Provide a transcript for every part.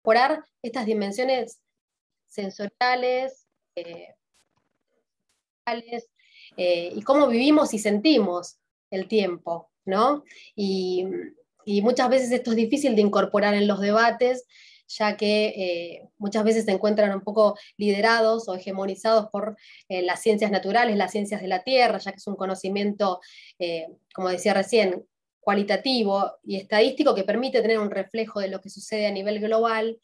incorporar estas dimensiones sensoriales, y cómo vivimos y sentimos el tiempo, ¿no? Y muchas veces esto es difícil de incorporar en los debates, ya que muchas veces se encuentran un poco liderados o hegemonizados por las ciencias naturales, las ciencias de la Tierra, ya que es un conocimiento, como decía recién, cualitativo y estadístico que permite tener un reflejo de lo que sucede a nivel global,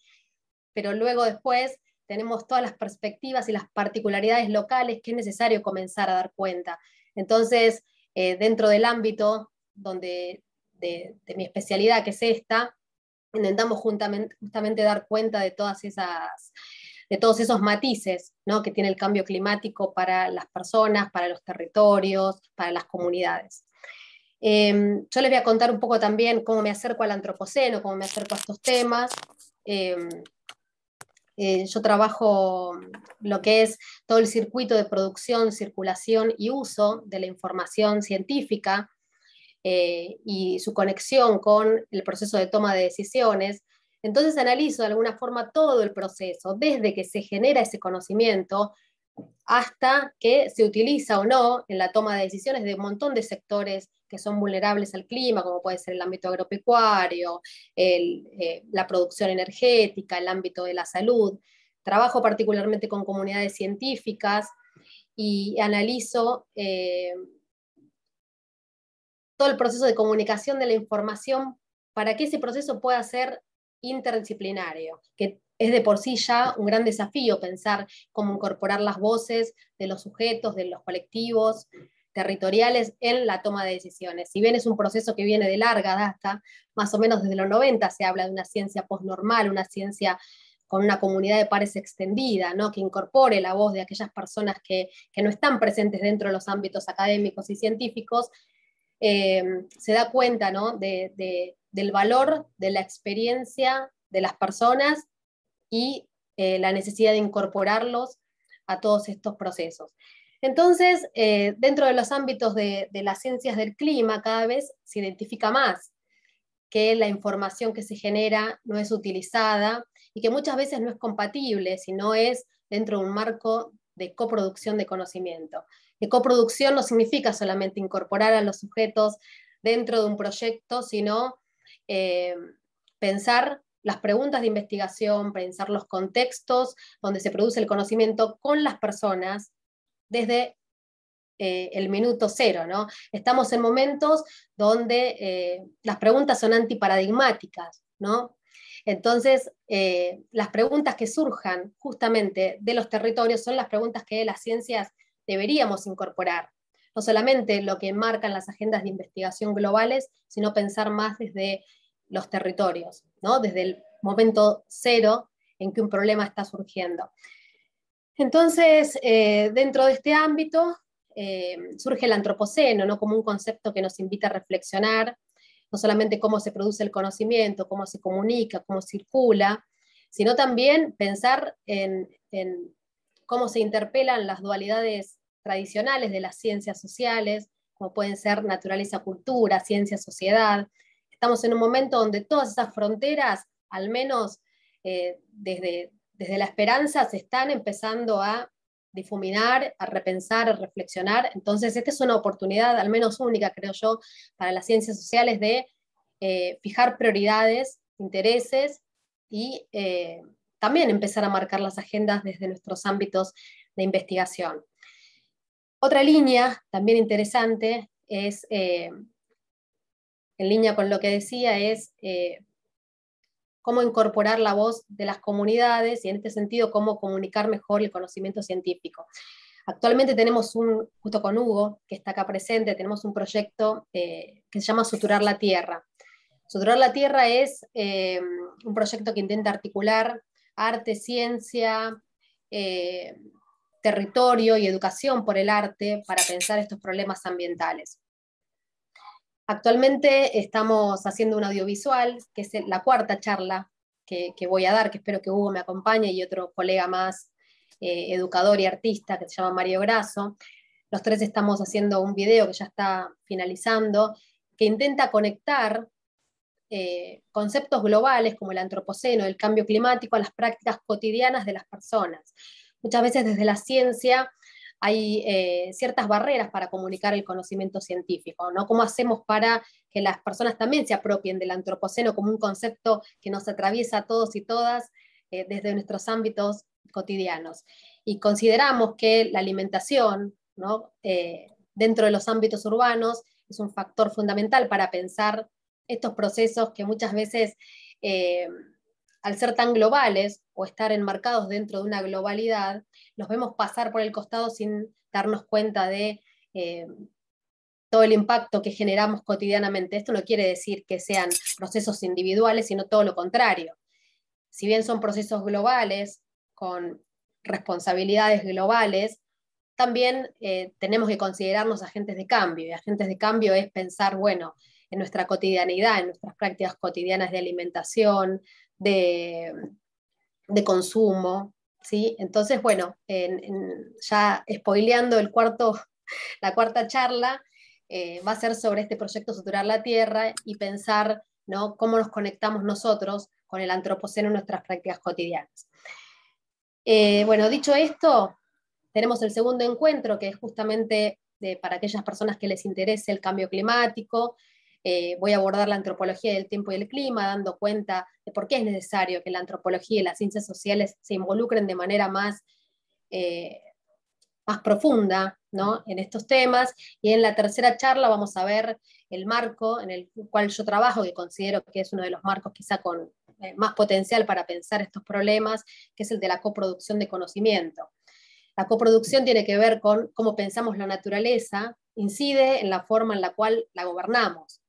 pero luego después tenemos todas las perspectivas y las particularidades locales que es necesario comenzar a dar cuenta. Entonces, dentro del ámbito de mi especialidad, que es esta, intentamos justamente dar cuenta de de todos esos matices, ¿no?, que tiene el cambio climático para las personas, para los territorios, para las comunidades. Yo les voy a contar un poco también cómo me acerco al antropoceno, cómo me acerco a estos temas. Yo trabajo lo que es todo el circuito de producción, circulación y uso de la información científica, y su conexión con el proceso de toma de decisiones. Entonces analizo de alguna forma todo el proceso, desde que se genera ese conocimiento hasta que se utiliza o no en la toma de decisiones de un montón de sectores que son vulnerables al clima, como puede ser el ámbito agropecuario, la producción energética, el ámbito de la salud. Trabajo particularmente con comunidades científicas y analizo todo el proceso de comunicación de la información para que ese proceso pueda ser interdisciplinario, que es de por sí ya un gran desafío pensar cómo incorporar las voces de los sujetos, de los colectivos territoriales en la toma de decisiones. Si bien es un proceso que viene de larga data, más o menos desde los 90 se habla de una ciencia postnormal, una ciencia con una comunidad de pares extendida, ¿no?, que incorpore la voz de aquellas personas que no están presentes dentro de los ámbitos académicos y científicos, se da cuenta, ¿no?, del valor de la experiencia de las personas y la necesidad de incorporarlos a todos estos procesos. Entonces, dentro de los ámbitos de las ciencias del clima, cada vez se identifica más que la información que se genera no es utilizada y que muchas veces no es compatible, sino es dentro de un marco de coproducción de conocimiento. Que coproducción no significa solamente incorporar a los sujetos dentro de un proyecto, sino pensar las preguntas de investigación, pensar los contextos donde se produce el conocimiento con las personas desde el minuto cero, ¿no? Estamos en momentos donde las preguntas son antiparadigmáticas, ¿no? Entonces, las preguntas que surjan justamente de los territorios son las preguntas que las ciencias deberíamos incorporar. No solamente lo que marcan las agendas de investigación globales, sino pensar más desde los territorios, ¿no?, desde el momento cero en que un problema está surgiendo. Entonces, dentro de este ámbito, surge el antropoceno, ¿no?, como un concepto que nos invita a reflexionar, no solamente cómo se produce el conocimiento, cómo se comunica, cómo circula, sino también pensar en cómo se interpelan las dualidades tradicionales de las ciencias sociales, como pueden ser naturaleza-cultura, ciencia-sociedad. Estamos en un momento donde todas esas fronteras, al menos desde la esperanza, se están empezando a difuminar, a repensar, a reflexionar. Entonces, esta es una oportunidad, al menos única, creo yo, para las ciencias sociales de fijar prioridades, intereses y también empezar a marcar las agendas desde nuestros ámbitos de investigación. Otra línea también interesante es, en línea con lo que decía, es cómo incorporar la voz de las comunidades y en este sentido cómo comunicar mejor el conocimiento científico. Actualmente tenemos justo con Hugo, que está acá presente, tenemos un proyecto que se llama Suturar la Tierra. Suturar la Tierra es un proyecto que intenta articular arte, ciencia, territorio y educación por el arte para pensar estos problemas ambientales. Actualmente estamos haciendo un audiovisual, que es la cuarta charla que voy a dar, que espero que Hugo me acompañe y otro colega más, educador y artista, que se llama Mario Grasso. Los tres estamos haciendo un video que ya está finalizando, que intenta conectar conceptos globales como el antropoceno, el cambio climático, a las prácticas cotidianas de las personas. Muchas veces desde la ciencia hay ciertas barreras para comunicar el conocimiento científico, ¿no? ¿Cómo hacemos para que las personas también se apropien del antropoceno como un concepto que nos atraviesa a todos y todas desde nuestros ámbitos cotidianos? Y consideramos que la alimentación, ¿no? Dentro de los ámbitos urbanos es un factor fundamental para pensar estos procesos que muchas veces, al ser tan globales o estar enmarcados dentro de una globalidad, los vemos pasar por el costado sin darnos cuenta de todo el impacto que generamos cotidianamente. Esto no quiere decir que sean procesos individuales, sino todo lo contrario. Si bien son procesos globales, con responsabilidades globales, también tenemos que considerarnos agentes de cambio, y agentes de cambio es pensar, bueno, en nuestra cotidianidad, en nuestras prácticas cotidianas de alimentación, de consumo, ¿sí? Entonces, bueno, ya spoileando la cuarta charla, va a ser sobre este proyecto Suturar la Tierra y pensar, ¿no?, cómo nos conectamos nosotros con el antropoceno en nuestras prácticas cotidianas. Bueno, dicho esto, tenemos el segundo encuentro, que es justamente para aquellas personas que les interese el cambio climático. Voy a abordar la antropología del tiempo y el clima, dando cuenta de por qué es necesario que la antropología y las ciencias sociales se involucren de manera más profunda, ¿no?, en estos temas. Y en la tercera charla vamos a ver el marco en el cual yo trabajo, que considero que es uno de los marcos quizá con más potencial para pensar estos problemas, que es el de la coproducción de conocimiento. La coproducción tiene que ver con cómo pensamos la naturaleza, incide en la forma en la cual la gobernamos,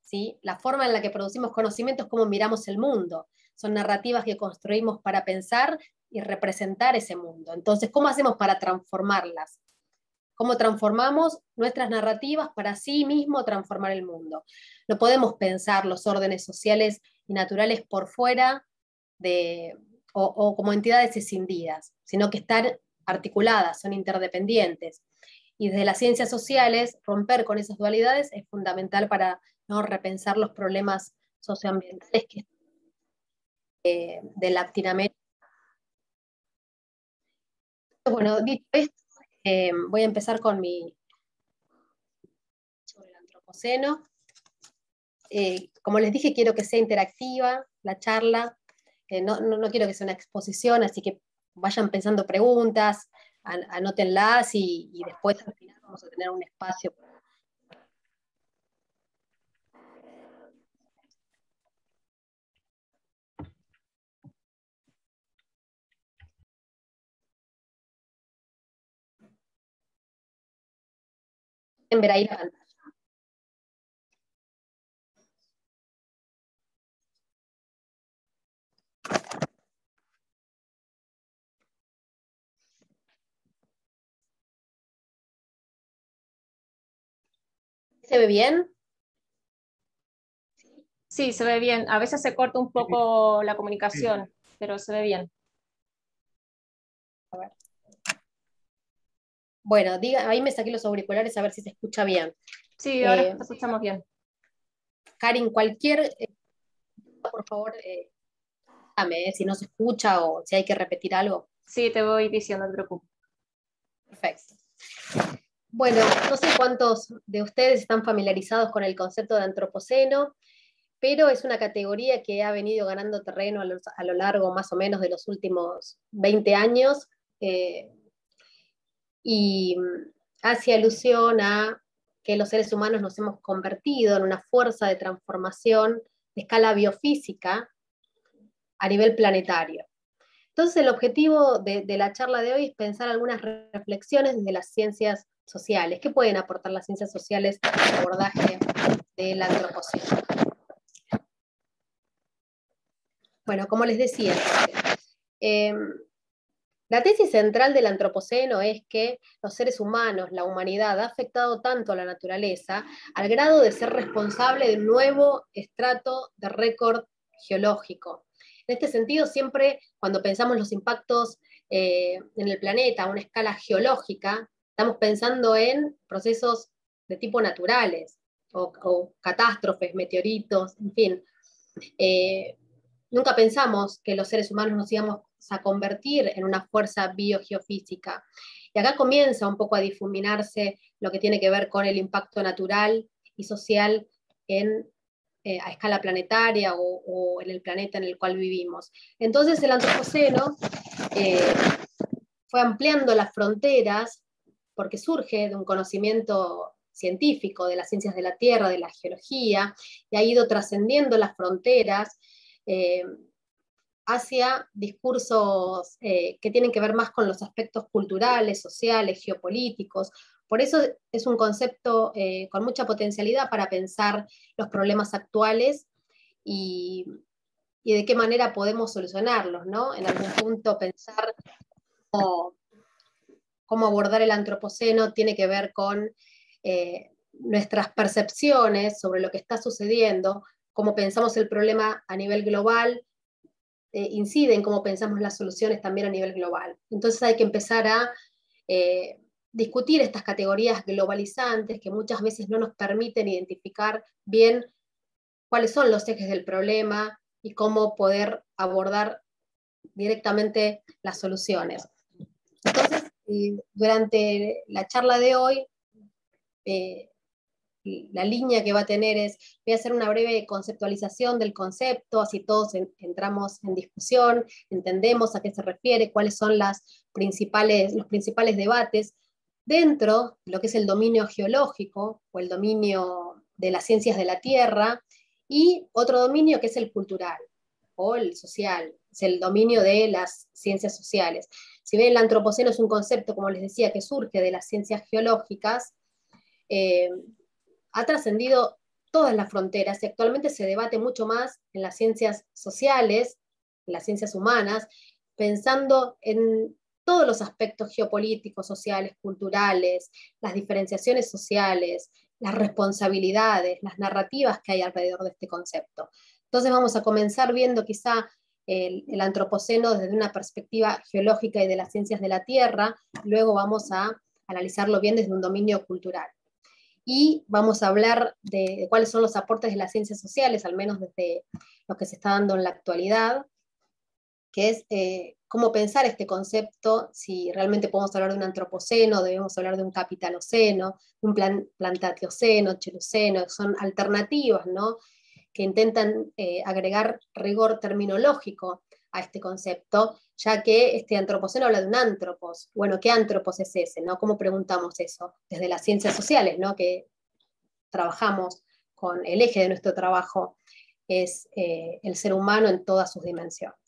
¿sí? La forma en la que producimos conocimiento es cómo miramos el mundo. Son narrativas que construimos para pensar y representar ese mundo. Entonces, ¿cómo hacemos para transformarlas? ¿Cómo transformamos nuestras narrativas para sí mismo transformar el mundo? No podemos pensar los órdenes sociales y naturales por fuera o como entidades escindidas, sino que están articuladas, son interdependientes. Y desde las ciencias sociales, romper con esas dualidades es fundamental para, ¿no?, repensar los problemas socioambientales de Latinoamérica. Bueno, dicho esto, voy a empezar con sobre el antropoceno. Como les dije, quiero que sea interactiva la charla. No quiero que sea una exposición, así que vayan pensando preguntas, anótenlas y después al final vamos a tener un espacio. En ver ahí la pantalla. ¿Se ve bien? Sí, se ve bien. A veces se corta un poco la comunicación, pero se ve bien. A ver. Bueno, ahí me saqué los auriculares a ver si se escucha bien. Sí, ahora te escuchamos bien. Karin, por favor, dame, si no se escucha o si hay que repetir algo. Sí, te voy diciendo, no te preocupes. Perfecto. Bueno, no sé cuántos de ustedes están familiarizados con el concepto de antropoceno, pero es una categoría que ha venido ganando terreno a lo largo más o menos de los últimos 20 años, y hace alusión a que los seres humanos nos hemos convertido en una fuerza de transformación de escala biofísica a nivel planetario. Entonces, el objetivo de la charla de hoy es pensar algunas reflexiones desde las ciencias sociales. ¿Qué pueden aportar las ciencias sociales al abordaje del antropoceno? Bueno, como les decía, la tesis central del antropoceno es que los seres humanos, la humanidad, ha afectado tanto a la naturaleza al grado de ser responsable de un nuevo estrato de récord geológico. En este sentido, siempre cuando pensamos los impactos en el planeta a una escala geológica, estamos pensando en procesos de tipo naturales, o catástrofes, meteoritos, en fin. Nunca pensamos que los seres humanos nos íbamos a convertir en una fuerza biogeofísica. Y acá comienza un poco a difuminarse lo que tiene que ver con el impacto natural y social a escala planetaria o en el planeta en el cual vivimos. Entonces el antropoceno fue ampliando las fronteras porque surge de un conocimiento científico de las ciencias de la Tierra, de la geología, y ha ido trascendiendo las fronteras hacia discursos que tienen que ver más con los aspectos culturales, sociales, geopolíticos. Por eso es un concepto con mucha potencialidad para pensar los problemas actuales y de qué manera podemos solucionarlos, ¿no? En algún punto pensar cómo abordar el antropoceno tiene que ver con nuestras percepciones sobre lo que está sucediendo, cómo pensamos el problema a nivel global, incide en cómo pensamos las soluciones también a nivel global. Entonces hay que empezar a discutir estas categorías globalizantes que muchas veces no nos permiten identificar bien cuáles son los ejes del problema y cómo poder abordar directamente las soluciones. Entonces, durante la charla de hoy, la línea que va a tener es, voy a hacer una breve conceptualización del concepto, así todos entramos en discusión, entendemos a qué se refiere, cuáles son los principales debates dentro de lo que es el dominio geológico o el dominio de las ciencias de la Tierra, y otro dominio que es el cultural o el social, es el dominio de las ciencias sociales. Si bien el antropoceno es un concepto, como les decía, que surge de las ciencias geológicas, ha trascendido todas las fronteras y actualmente se debate mucho más en las ciencias sociales, en las ciencias humanas, pensando en todos los aspectos geopolíticos, sociales, culturales, las diferenciaciones sociales, las responsabilidades, las narrativas que hay alrededor de este concepto. Entonces vamos a comenzar viendo quizá el antropoceno desde una perspectiva geológica y de las ciencias de la Tierra, luego vamos a analizarlo bien desde un dominio cultural. Y vamos a hablar de cuáles son los aportes de las ciencias sociales, al menos desde lo que se está dando en la actualidad, que es cómo pensar este concepto, si realmente podemos hablar de un antropoceno, debemos hablar de un capitaloceno, de un plantateoceno, cheluceno, son alternativas, ¿no?, que intentan agregar rigor terminológico a este concepto, ya que este antropoceno habla de un antropos. Bueno, ¿qué antropos es ese, no? ¿Cómo preguntamos eso? Desde las ciencias sociales, ¿no?, que trabajamos con el eje de nuestro trabajo es el ser humano en todas sus dimensiones.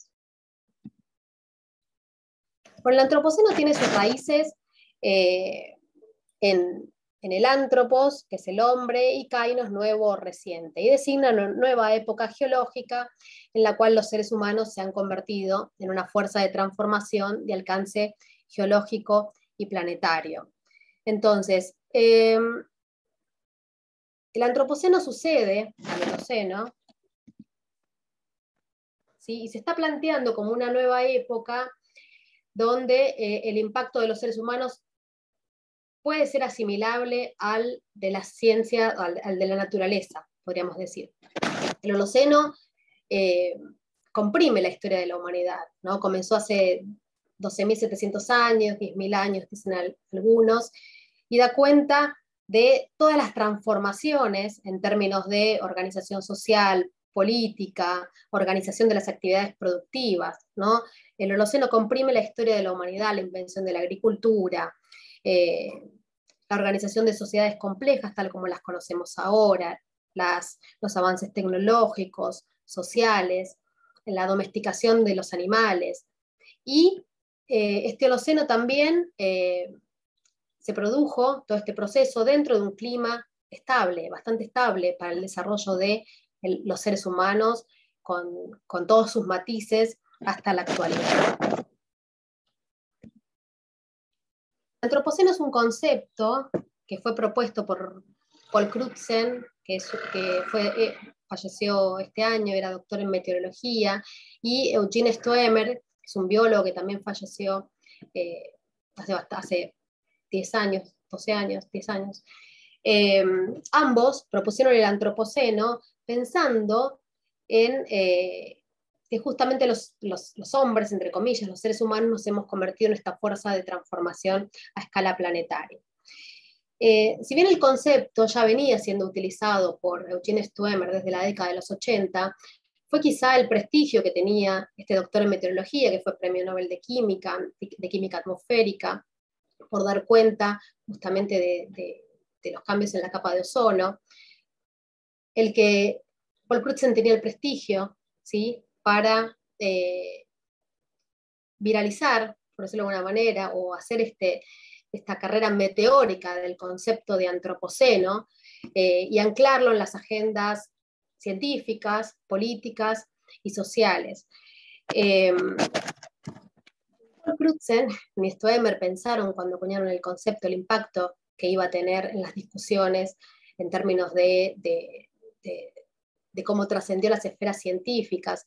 Bueno, el antropoceno tiene sus raíces en el antropos, que es el hombre, y kainos, nuevo o reciente, y designa una nueva época geológica en la cual los seres humanos se han convertido en una fuerza de transformación de alcance geológico y planetario. Entonces, el antropoceno sucede al Holoceno, ¿sí?, y se está planteando como una nueva época donde el impacto de los seres humanos puede ser asimilable al de la ciencia, al de la naturaleza, podríamos decir. El Holoceno comprime la historia de la humanidad, ¿no? Comenzó hace 12.700 años, 10.000 años, dicen algunos, y da cuenta de todas las transformaciones en términos de organización social, política, organización de las actividades productivas, ¿no? El Holoceno comprime la historia de la humanidad, la invención de la agricultura, la organización de sociedades complejas tal como las conocemos ahora, los avances tecnológicos, sociales, la domesticación de los animales. Y este Holoceno también se produjo, todo este proceso, dentro de un clima estable, bastante estable para el desarrollo de los seres humanos, con todos sus matices hasta la actualidad. El antropoceno es un concepto que fue propuesto por Paul Crutzen, que falleció este año, era doctor en meteorología, y Eugene Stoemer, que es un biólogo que también falleció hace 10 años, 12 años, 10 años. Ambos propusieron el antropoceno pensando en que justamente los hombres, entre comillas, los seres humanos, nos hemos convertido en esta fuerza de transformación a escala planetaria. Si bien el concepto ya venía siendo utilizado por Eugene Stoemer desde la década de los 80, fue quizá el prestigio que tenía este doctor en meteorología, que fue premio Nobel de Química atmosférica, por dar cuenta justamente de los cambios en la capa de ozono, el que Paul Crutzen tenía el prestigio, ¿sí?, para viralizar, por decirlo de alguna manera, o hacer esta carrera meteórica del concepto de antropoceno, y anclarlo en las agendas científicas, políticas y sociales. Paul Crutzen y Stoemer pensaron, cuando acuñaron el concepto, el impacto que iba a tener en las discusiones en términos de cómo trascendió las esferas científicas.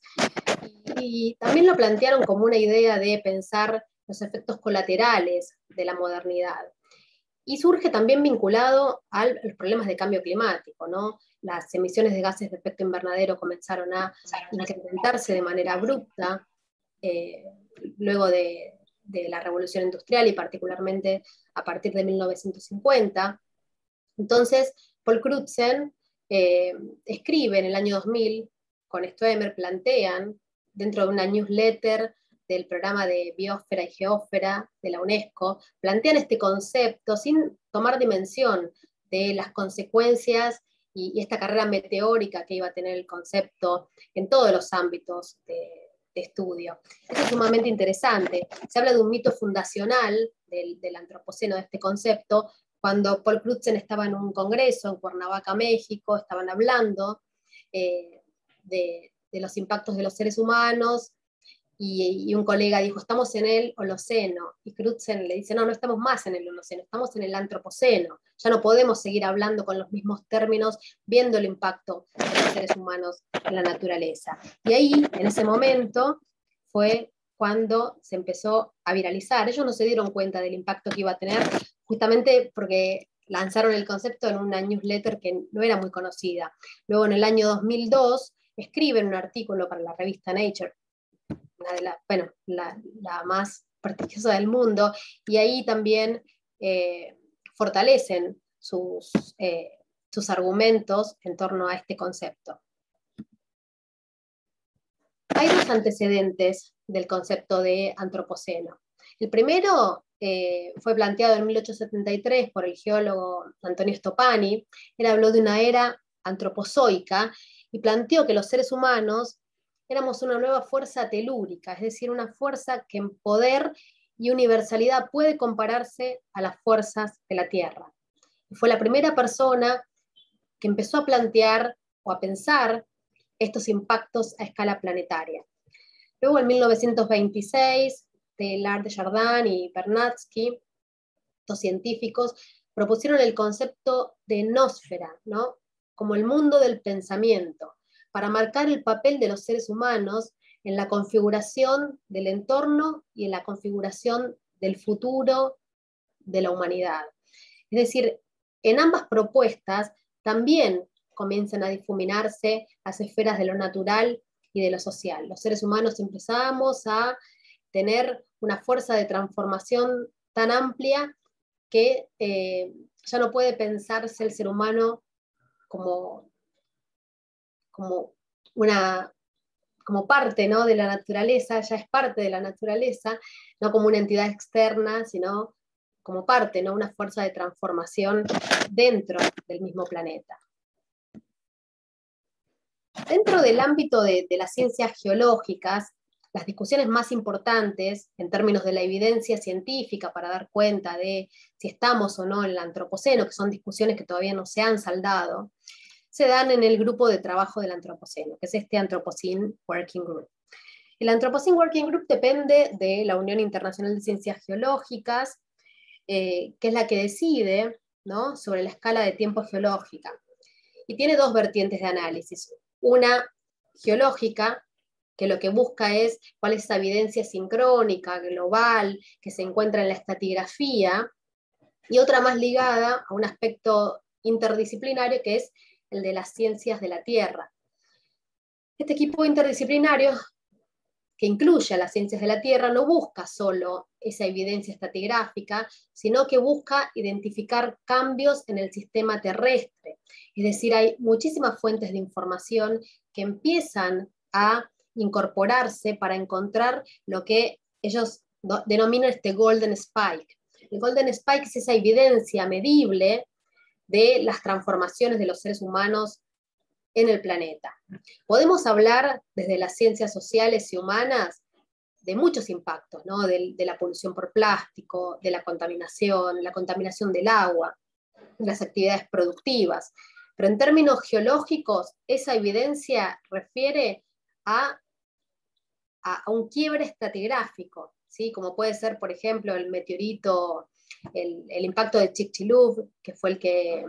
Y también lo plantearon como una idea de pensar los efectos colaterales de la modernidad. Y surge también vinculado a los problemas de cambio climático, ¿no? Las emisiones de gases de efecto invernadero comenzaron a incrementarse de manera abrupta luego de la revolución industrial y particularmente a partir de 1950. Entonces, Paul Crutzen escribe en el año 2000, con Stoemer plantean, dentro de una newsletter del programa de Biosfera y Geósfera de la UNESCO, plantean este concepto sin tomar dimensión de las consecuencias y esta carrera meteórica que iba a tener el concepto en todos los ámbitos de estudio. Esto es sumamente interesante. Se habla de un mito fundacional del antropoceno, de este concepto, cuando Paul Crutzen estaba en un congreso en Cuernavaca, México, estaban hablando de los impactos de los seres humanos, y un colega dijo, estamos en el Holoceno, y Crutzen le dice, no estamos más en el Holoceno, estamos en el Antropoceno, ya no podemos seguir hablando con los mismos términos, viendo el impacto de los seres humanos en la naturaleza. Y ahí, en ese momento, fue cuando se empezó a viralizar. Ellos no se dieron cuenta del impacto que iba a tener, justamente porque lanzaron el concepto en una newsletter que no era muy conocida. Luego, en el año 2002, escriben un artículo para la revista Nature, la más prestigiosa del mundo, y ahí también fortalecen sus argumentos en torno a este concepto. Hay dos antecedentes del concepto de antropoceno. El primero fue planteado en 1873 por el geólogo Antonio Stoppani. Él habló de una era antropozoica y planteó que los seres humanos éramos una nueva fuerza telúrica, es decir, una fuerza que en poder y universalidad puede compararse a las fuerzas de la Tierra. Y fue la primera persona que empezó a plantear o a pensar estos impactos a escala planetaria. Luego, en 1926, Teilhard de Chardin y Vernadsky, estos científicos, propusieron el concepto de nosfera, ¿no?, como el mundo del pensamiento, para marcar el papel de los seres humanos en la configuración del entorno y en la configuración del futuro de la humanidad. Es decir, en ambas propuestas también comienzan a difuminarse las esferas de lo natural y de lo social. Los seres humanos empezamos a tener una fuerza de transformación tan amplia que ya no puede pensarse el ser humano como parte, ¿no?, de la naturaleza, ya es parte de la naturaleza, no como una entidad externa, sino como parte, ¿no?, una fuerza de transformación dentro del mismo planeta. Dentro del ámbito de las ciencias geológicas, las discusiones más importantes en términos de la evidencia científica para dar cuenta de si estamos o no en el antropoceno, que son discusiones que todavía no se han saldado, se dan en el grupo de trabajo del antropoceno, que es este Anthropocene Working Group. El Anthropocene Working Group depende de la Unión Internacional de Ciencias Geológicas, que es la que decide, ¿no?, sobre la escala de tiempo geológica. Y tiene dos vertientes de análisis. Una geológica, que lo que busca es cuál es esa evidencia sincrónica, global, que se encuentra en la estratigrafía, y otra más ligada a un aspecto interdisciplinario, que es el de las ciencias de la Tierra. Este equipo interdisciplinario, que incluye a las ciencias de la Tierra, no busca solo esa evidencia estratigráfica, sino que busca identificar cambios en el sistema terrestre. Es decir, hay muchísimas fuentes de información que empiezan a incorporarse para encontrar lo que ellos denominan este Golden Spike. El Golden Spike es esa evidencia medible de las transformaciones de los seres humanos en el planeta. Podemos hablar desde las ciencias sociales y humanas de muchos impactos, ¿no? De la polución por plástico, de la contaminación del agua, de las actividades productivas. Pero en términos geológicos, esa evidencia refiere a un quiebre estratigráfico, ¿sí? Como puede ser, por ejemplo, el meteorito, el impacto de Chicxulub, que fue el que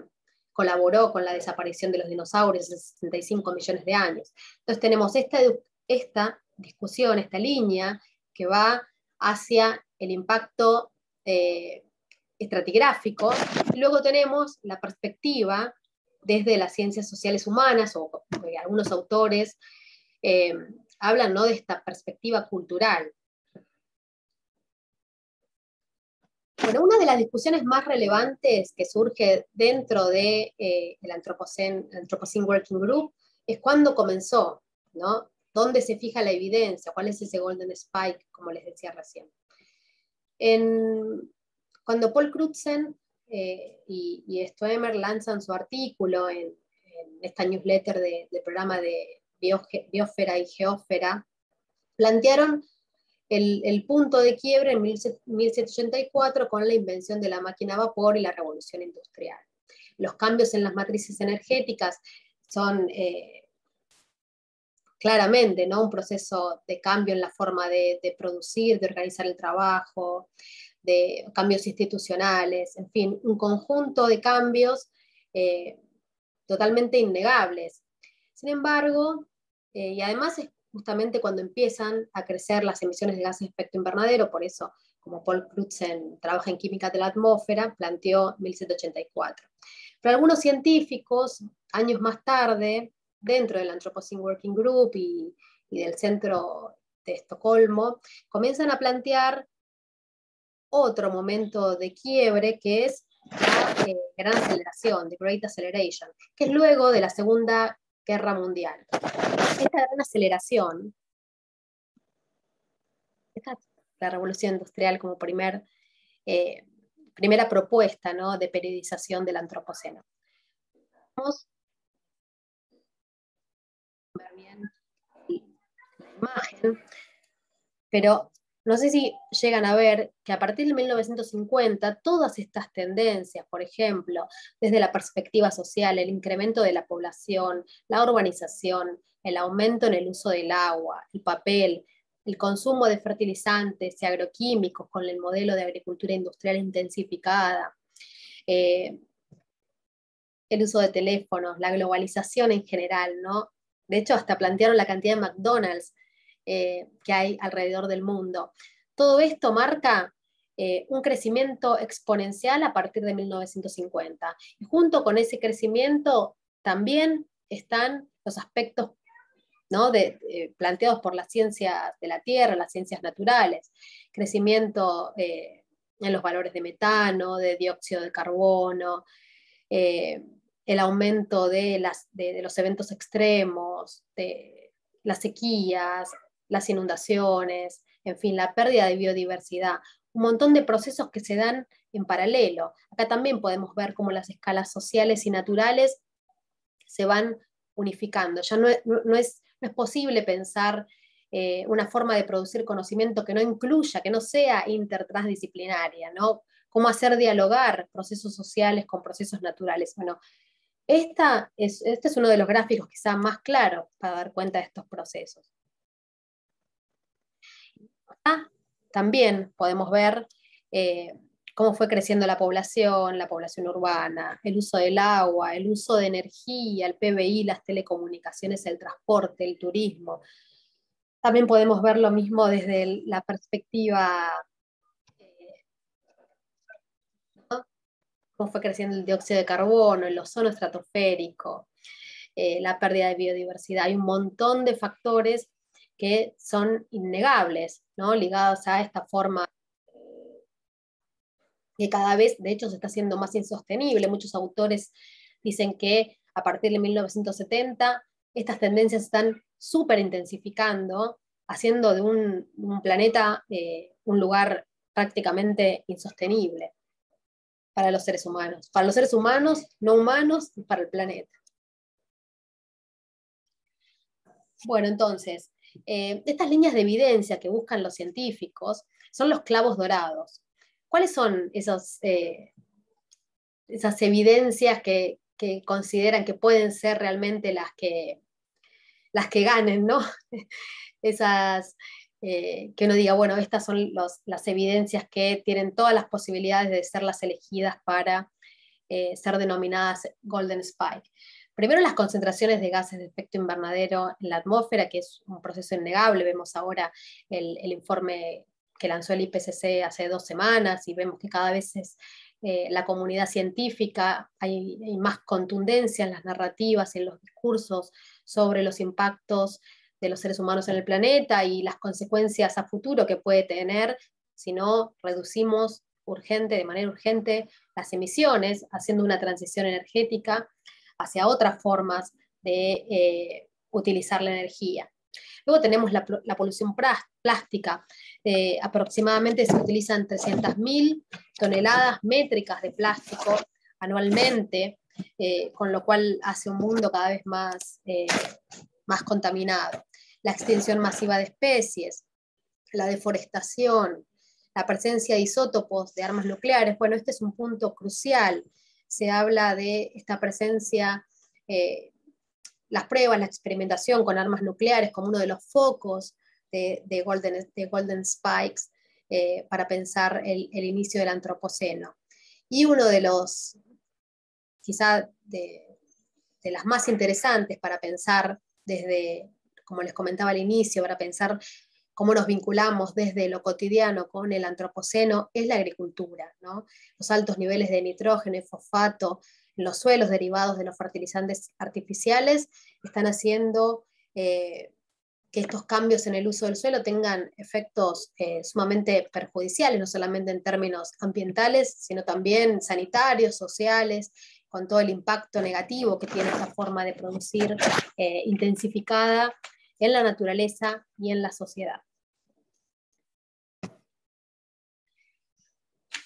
colaboró con la desaparición de los dinosaurios hace 65 millones de años. Entonces tenemos esta discusión, esta línea que va hacia el impacto estratigráfico, y luego tenemos la perspectiva desde las ciencias sociales humanas, o algunos autores hablan, ¿no?, de esta perspectiva cultural. Bueno, una de las discusiones más relevantes que surge dentro de el Anthropocene Working Group es cuándo comenzó, ¿no? ¿Dónde se fija la evidencia? ¿Cuál es ese Golden Spike, como les decía recién? Cuando Paul Crutzen y Stoemer lanzan su artículo en esta newsletter del programa de Biosfera y Geósfera, plantearon el punto de quiebre en 1784 con la invención de la máquina a vapor y la revolución industrial. Los cambios en las matrices energéticas son claramente, ¿no?, un proceso de cambio en la forma de producir, de organizar el trabajo, de cambios institucionales, en fin, un conjunto de cambios totalmente innegables. Sin embargo, y además es justamente cuando empiezan a crecer las emisiones de gases de efecto invernadero, por eso, como Paul Crutzen trabaja en química de la atmósfera, planteó 1784. Pero algunos científicos, años más tarde, dentro del Anthropocene Working Group y del Centro de Estocolmo, comienzan a plantear otro momento de quiebre, que es la gran aceleración, the Great Acceleration, que es luego de la Segunda Guerra Mundial. Esta gran aceleración, esta es la revolución industrial como primera propuesta, ¿no?, de periodización del antropoceno. Vamos a ver bien la imagen, pero no sé si llegan a ver que a partir de 1950 todas estas tendencias, por ejemplo, desde la perspectiva social, el incremento de la población, la urbanización, el aumento en el uso del agua, el papel, el consumo de fertilizantes y agroquímicos con el modelo de agricultura industrial intensificada, el uso de teléfonos, la globalización en general, ¿no? De hecho, hasta plantearon la cantidad de McDonald's que hay alrededor del mundo. Todo esto marca un crecimiento exponencial a partir de 1950. Y junto con ese crecimiento también están los aspectos, ¿no?, planteados por las ciencias de la Tierra, las ciencias naturales. Crecimiento en los valores de metano, de dióxido de carbono, el aumento de los eventos extremos, de las sequías, las inundaciones, en fin, la pérdida de biodiversidad, un montón de procesos que se dan en paralelo. Acá también podemos ver cómo las escalas sociales y naturales se van unificando. Ya no es posible pensar una forma de producir conocimiento que no incluya, que no sea intertransdisciplinaria, ¿no? Cómo hacer dialogar procesos sociales con procesos naturales. Bueno, este es uno de los gráficos quizá más claros para dar cuenta de estos procesos. También podemos ver cómo fue creciendo la población urbana, el uso del agua, el uso de energía, el PBI, las telecomunicaciones, el transporte, el turismo. También podemos ver lo mismo desde la perspectiva, ¿no?, cómo fue creciendo el dióxido de carbono, el ozono estratosférico. la pérdida de biodiversidad. Hay un montón de factores que son innegables, ¿no? Ligados a esta forma que cada vez, de hecho, se está haciendo más insostenible. Muchos autores dicen que a partir de 1970 estas tendencias están súper intensificando, haciendo de un planeta un lugar prácticamente insostenible para los seres humanos. Para los seres humanos, no humanos, y para el planeta. Bueno, entonces, estas líneas de evidencia que buscan los científicos son los clavos dorados. ¿Cuáles son esas evidencias que consideran que pueden ser realmente las que ganen, ¿no? Esas que uno diga, bueno, estas son las evidencias que tienen todas las posibilidades de ser las elegidas para ser denominadas Golden Spike. Primero, las concentraciones de gases de efecto invernadero en la atmósfera, que es un proceso innegable. Vemos ahora el informe que lanzó el IPCC hace 2 semanas y vemos que cada vez la comunidad científica hay más contundencia en las narrativas y en los discursos sobre los impactos de los seres humanos en el planeta y las consecuencias a futuro que puede tener si no reducimos de manera urgente las emisiones, haciendo una transición energética hacia otras formas de utilizar la energía. Luego tenemos la polución plástica. Aproximadamente se utilizan 300.000 toneladas métricas de plástico anualmente, con lo cual hace un mundo cada vez más contaminado. La extinción masiva de especies, la deforestación, la presencia de isótopos de armas nucleares. Bueno, este es un punto crucial. Se habla de esta presencia, las pruebas, la experimentación con armas nucleares como uno de los focos de Golden Spikes para pensar el inicio del antropoceno. Y uno de los, quizá de las más interesantes para pensar desde, como les comentaba al inicio, para pensar cómo nos vinculamos desde lo cotidiano con el antropoceno, es la agricultura, ¿no? Los altos niveles de nitrógeno y fosfato en los suelos derivados de los fertilizantes artificiales están haciendo que estos cambios en el uso del suelo tengan efectos sumamente perjudiciales, no solamente en términos ambientales, sino también sanitarios, sociales, con todo el impacto negativo que tiene esta forma de producir intensificada en la naturaleza y en la sociedad.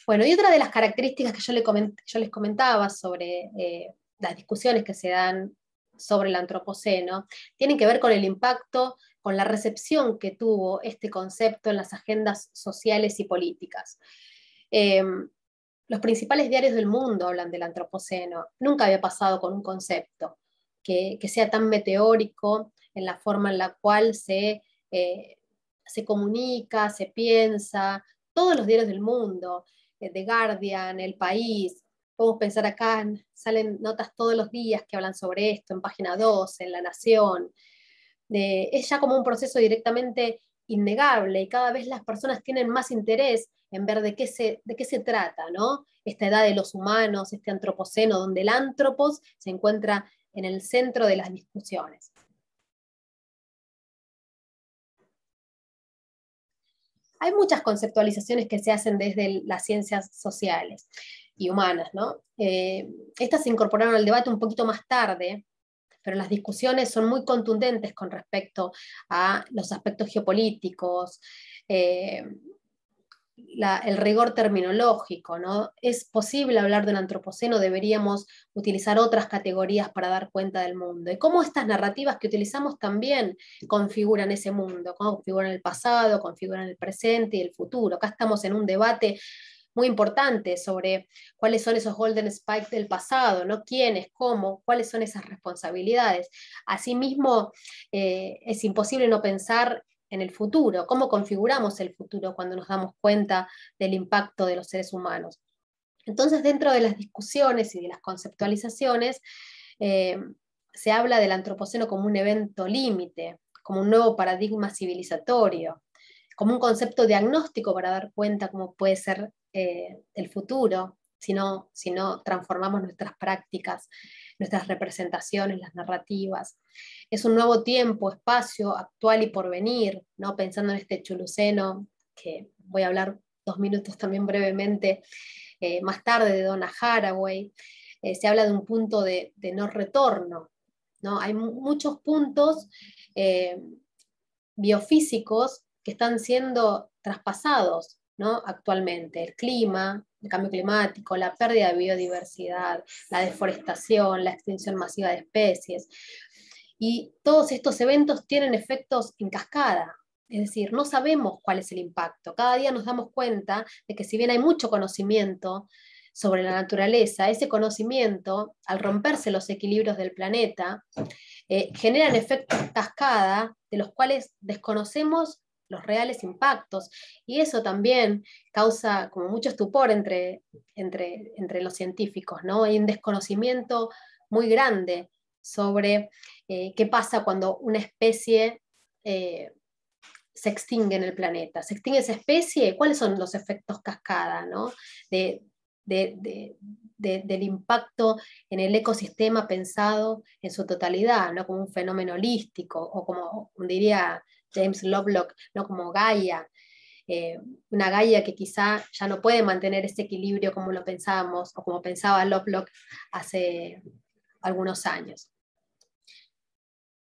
Bueno, y otra de las características que yo les comentaba sobre las discusiones que se dan sobre el antropoceno, tienen que ver con el impacto, con la recepción que tuvo este concepto en las agendas sociales y políticas. Los principales diarios del mundo hablan del antropoceno. Nunca había pasado con un concepto que sea tan meteórico en la forma en la cual se comunica, se piensa. Todos los diarios del mundo, The Guardian, El País, podemos pensar acá, salen notas todos los días que hablan sobre esto, en Página 12, en La Nación. Es ya como un proceso directamente innegable y cada vez las personas tienen más interés en ver de qué se trata, ¿no? Esta edad de los humanos, este antropoceno, donde el antropos se encuentra en el centro de las discusiones. Hay muchas conceptualizaciones que se hacen desde las ciencias sociales y humanas, ¿no? Estas se incorporaron al debate un poquito más tarde, pero las discusiones son muy contundentes con respecto a los aspectos geopolíticos, el rigor terminológico, ¿no? ¿Es posible hablar de un antropoceno? ¿Deberíamos utilizar otras categorías para dar cuenta del mundo? Y cómo estas narrativas que utilizamos también configuran ese mundo, cómo configuran el pasado, configuran el presente y el futuro. Acá estamos en un debate muy importante sobre cuáles son esos golden spikes del pasado, ¿no? ¿Quiénes? ¿Cómo? ¿Cuáles son esas responsabilidades? Asimismo, es imposible no pensar en el futuro, cómo configuramos el futuro cuando nos damos cuenta del impacto de los seres humanos. Entonces, dentro de las discusiones y de las conceptualizaciones, se habla del antropoceno como un evento límite, como un nuevo paradigma civilizatorio, como un concepto diagnóstico para dar cuenta cómo puede ser el futuro si no transformamos nuestras prácticas, nuestras representaciones, las narrativas. Es un nuevo tiempo, espacio, actual y porvenir, ¿no? Pensando en este chuluceno, que voy a hablar 2 minutos también brevemente, más tarde, de Donna Haraway. Se habla de un punto de no retorno, ¿no? Hay muchos puntos biofísicos que están siendo traspasados, ¿no? Actualmente. El clima, el cambio climático, la pérdida de biodiversidad, la deforestación, la extinción masiva de especies. Y todos estos eventos tienen efectos en cascada. Es decir, no sabemos cuál es el impacto. Cada día nos damos cuenta de que si bien hay mucho conocimiento sobre la naturaleza, ese conocimiento, al romperse los equilibrios del planeta, generan efectos cascada de los cuales desconocemos los reales impactos. Y eso también causa como mucho estupor entre los científicos, ¿no? Hay un desconocimiento muy grande sobre qué pasa cuando una especie se extingue en el planeta. ¿Se extingue esa especie? ¿Cuáles son los efectos cascada, ¿no? Del impacto en el ecosistema pensado en su totalidad, no como un fenómeno holístico, o como diría James Lovelock, no como Gaia, una Gaia que quizá ya no puede mantener ese equilibrio como lo pensábamos, o como pensaba Lovelock hace algunos años.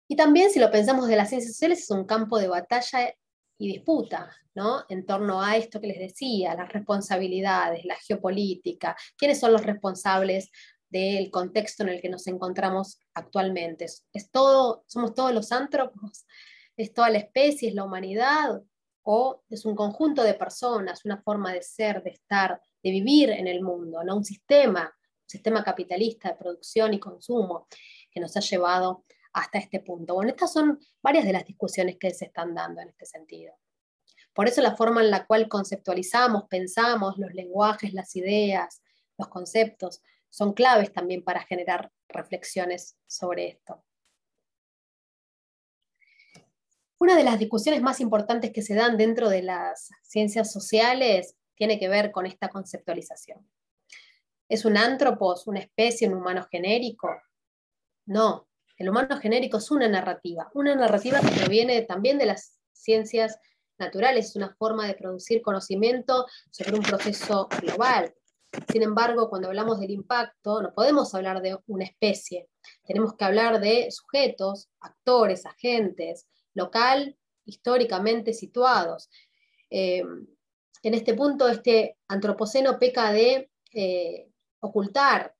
Y también, si lo pensamos de las ciencias sociales, es un campo de batalla y disputa, ¿no? En torno a esto que les decía, las responsabilidades, la geopolítica, quiénes son los responsables del contexto en el que nos encontramos actualmente. ¿Somos todos los ántropos? ¿Es toda la especie, es la humanidad? ¿O es un conjunto de personas, una forma de ser, de estar, de vivir en el mundo, ¿no? Un sistema capitalista de producción y consumo que nos ha llevado hasta este punto. Bueno, estas son varias de las discusiones que se están dando en este sentido. Por eso la forma en la cual conceptualizamos, pensamos, los lenguajes, las ideas, los conceptos, son claves también para generar reflexiones sobre esto. Una de las discusiones más importantes que se dan dentro de las ciencias sociales tiene que ver con esta conceptualización. ¿Es un antropos, una especie, un humano genérico? No. El humano genérico es una narrativa que proviene también de las ciencias naturales, es una forma de producir conocimiento sobre un proceso global. Sin embargo, cuando hablamos del impacto, no podemos hablar de una especie, tenemos que hablar de sujetos, actores, agentes, local, históricamente situados. En este punto, este antropoceno peca de ocultar,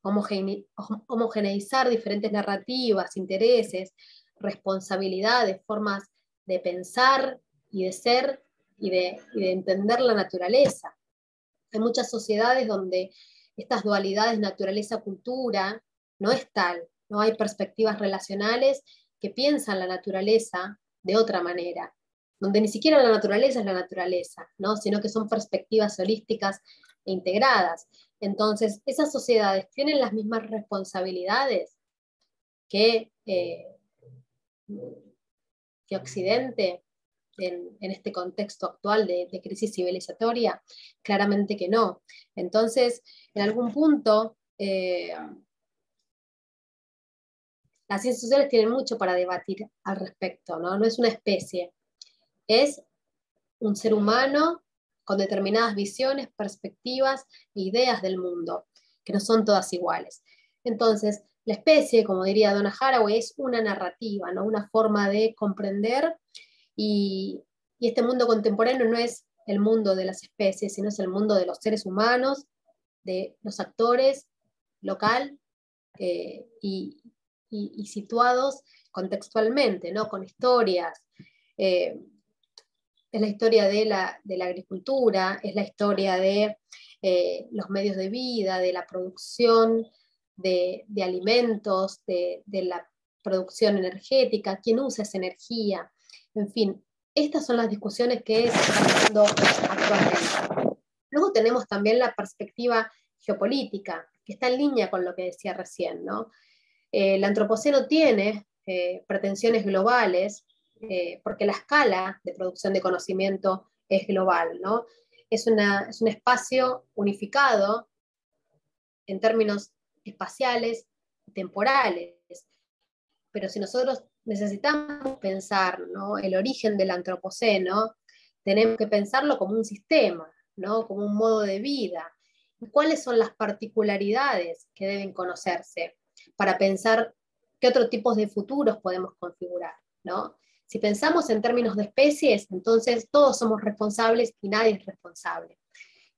homogeneizar diferentes narrativas, intereses, responsabilidades, formas de pensar y de ser y de entender la naturaleza. Hay muchas sociedades donde estas dualidades naturaleza-cultura no es tal, no hay perspectivas relacionales que piensan la naturaleza de otra manera, donde ni siquiera la naturaleza es la naturaleza, ¿no? Sino que son perspectivas holísticas e integradas. Entonces, esas sociedades tienen las mismas responsabilidades que Occidente en este contexto actual de crisis civilizatoria. Claramente que no. Entonces, en algún punto, las ciencias sociales tienen mucho para debatir al respecto, ¿no? No es una especie, es un ser humano con determinadas visiones, perspectivas e ideas del mundo, que no son todas iguales. Entonces, la especie, como diría Donna Haraway, es una narrativa, ¿no? Una forma de comprender, y este mundo contemporáneo no es el mundo de las especies, sino es el mundo de los seres humanos, de los actores, local, y situados contextualmente, ¿no? Con historias. Es la historia de la agricultura, es la historia de los medios de vida, de la producción de alimentos, de la producción energética, quién usa esa energía, en fin, estas son las discusiones que se están dando actualmente. Luego tenemos también la perspectiva geopolítica, que está en línea con lo que decía recién, ¿no? El antropoceno tiene pretensiones globales, porque la escala de producción de conocimiento es global, ¿no? Es un espacio unificado en términos espaciales, temporales, pero si nosotros necesitamos pensar, ¿no?, el origen del antropoceno, tenemos que pensarlo como un sistema, ¿no?, como un modo de vida. ¿Cuáles son las particularidades que deben conocerse para pensar qué otros tipos de futuros podemos configurar, ¿no? Si pensamos en términos de especies, entonces todos somos responsables y nadie es responsable.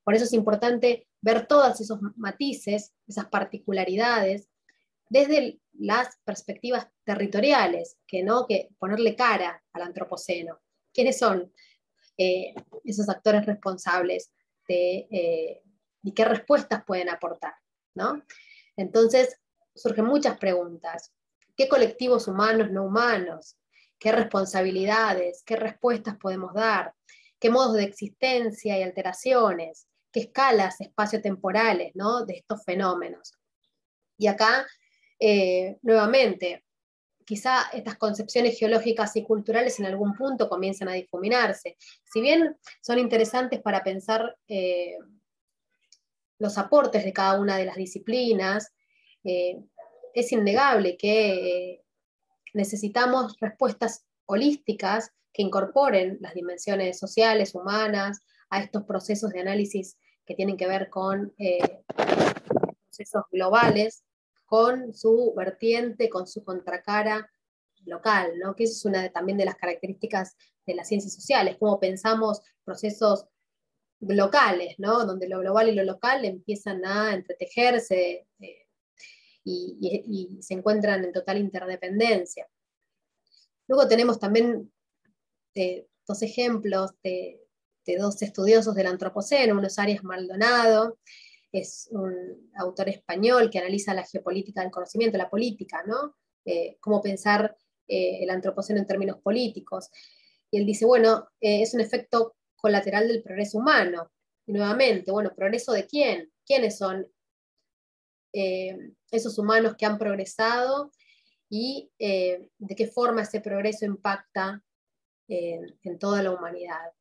Por eso es importante ver todos esos matices, esas particularidades, desde las perspectivas territoriales, que ponerle cara al antropoceno. ¿Quiénes son esos actores responsables y qué respuestas pueden aportar, ¿no? Entonces surgen muchas preguntas. ¿Qué colectivos humanos, no humanos? ¿Qué responsabilidades? ¿Qué respuestas podemos dar? ¿Qué modos de existencia y alteraciones? ¿Qué escalas espaciotemporales, ¿no?, de estos fenómenos? Y acá, nuevamente, quizá estas concepciones geológicas y culturales en algún punto comienzan a difuminarse. Si bien son interesantes para pensar los aportes de cada una de las disciplinas, es innegable que necesitamos respuestas holísticas que incorporen las dimensiones sociales, humanas, a estos procesos de análisis que tienen que ver con procesos globales, con su vertiente, con su contracara local, ¿no?, que eso es una también de las características de las ciencias sociales, cómo pensamos procesos locales, ¿no?, donde lo global y lo local empiezan a entretejerse y se encuentran en total interdependencia. Luego tenemos también dos ejemplos de dos estudiosos del antropoceno, uno es Arias Maldonado, es un autor español que analiza la geopolítica del conocimiento, la política, ¿no?, cómo pensar el antropoceno en términos políticos. Y él dice, bueno, es un efecto colateral del progreso humano. Y nuevamente, bueno, ¿progreso de quién? ¿Quiénes son esos humanos que han progresado y de qué forma ese progreso impacta en toda la humanidad?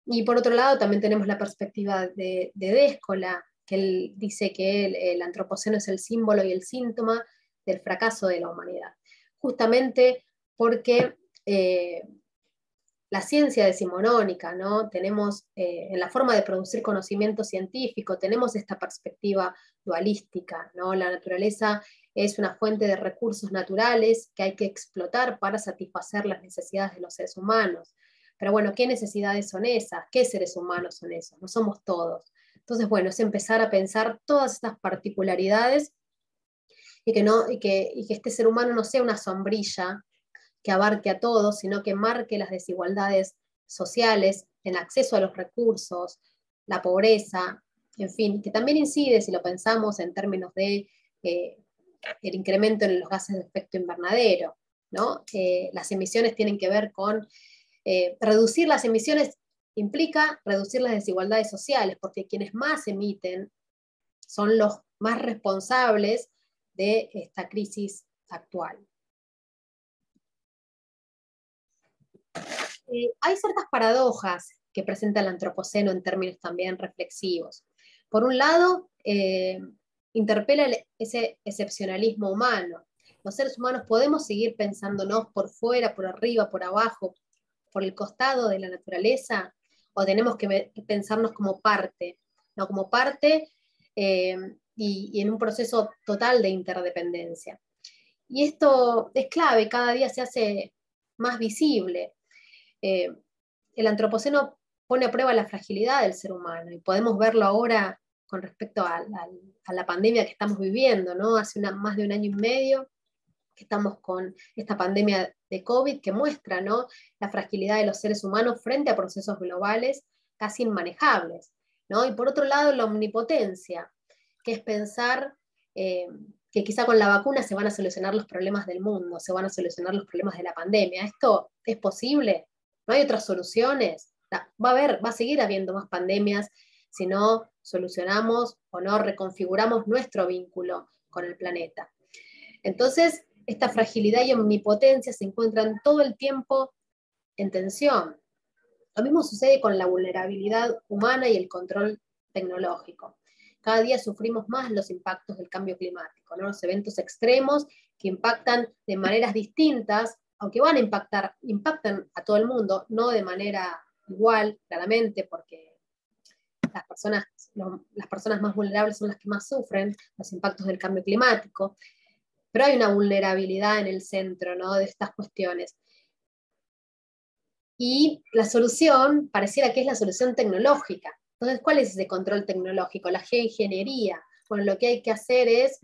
Y por otro lado también tenemos la perspectiva de Déscola, que él dice que el antropoceno es el símbolo y el síntoma del fracaso de la humanidad. Justamente porque la ciencia decimonónica, ¿no?, tenemos en la forma de producir conocimiento científico, tenemos esta perspectiva dualística, ¿no? La naturaleza es una fuente de recursos naturales que hay que explotar para satisfacer las necesidades de los seres humanos. Pero bueno, ¿qué necesidades son esas? ¿Qué seres humanos son esos? No somos todos. Entonces, bueno, es empezar a pensar todas estas particularidades y que este ser humano no sea una sombrilla que abarque a todos, sino que marque las desigualdades sociales en acceso a los recursos, la pobreza, en fin, que también incide, si lo pensamos en términos de el incremento en los gases de efecto invernadero, ¿no? Las emisiones tienen que ver con reducir las emisiones implica reducir las desigualdades sociales, porque quienes más emiten son los más responsables de esta crisis actual. Hay ciertas paradojas que presenta el antropoceno en términos también reflexivos. Por un lado, interpela ese excepcionalismo humano. Los seres humanos podemos seguir pensándonos por fuera, por arriba, por abajo, por el costado de la naturaleza, o tenemos que pensarnos como parte, ¿no? Como parte y en un proceso total de interdependencia. Y esto es clave, cada día se hace más visible. El antropoceno pone a prueba la fragilidad del ser humano y podemos verlo ahora con respecto a la pandemia que estamos viviendo, ¿no? Hace más de un año y medio que estamos con esta pandemia de COVID que muestra, ¿no?, la fragilidad de los seres humanos frente a procesos globales casi inmanejables, ¿no? Y por otro lado, la omnipotencia, que es pensar que quizá con la vacuna se van a solucionar los problemas del mundo, se van a solucionar los problemas de la pandemia. ¿Esto es posible? ¿No hay otras soluciones? Va a seguir habiendo más pandemias si no solucionamos o no reconfiguramos nuestro vínculo con el planeta. Entonces, esta fragilidad y omnipotencia se encuentran todo el tiempo en tensión. Lo mismo sucede con la vulnerabilidad humana y el control tecnológico. cada día sufrimos más los impactos del cambio climático, ¿no? Los eventos extremos que impactan de maneras distintas, aunque van a impactan a todo el mundo, no de manera igual, claramente, porque las personas más vulnerables son las que más sufren los impactos del cambio climático, pero hay una vulnerabilidad en el centro, ¿no?, de estas cuestiones. Y la solución pareciera que es la solución tecnológica. Entonces, ¿cuál es ese control tecnológico? La geoingeniería. Bueno, lo que hay que hacer es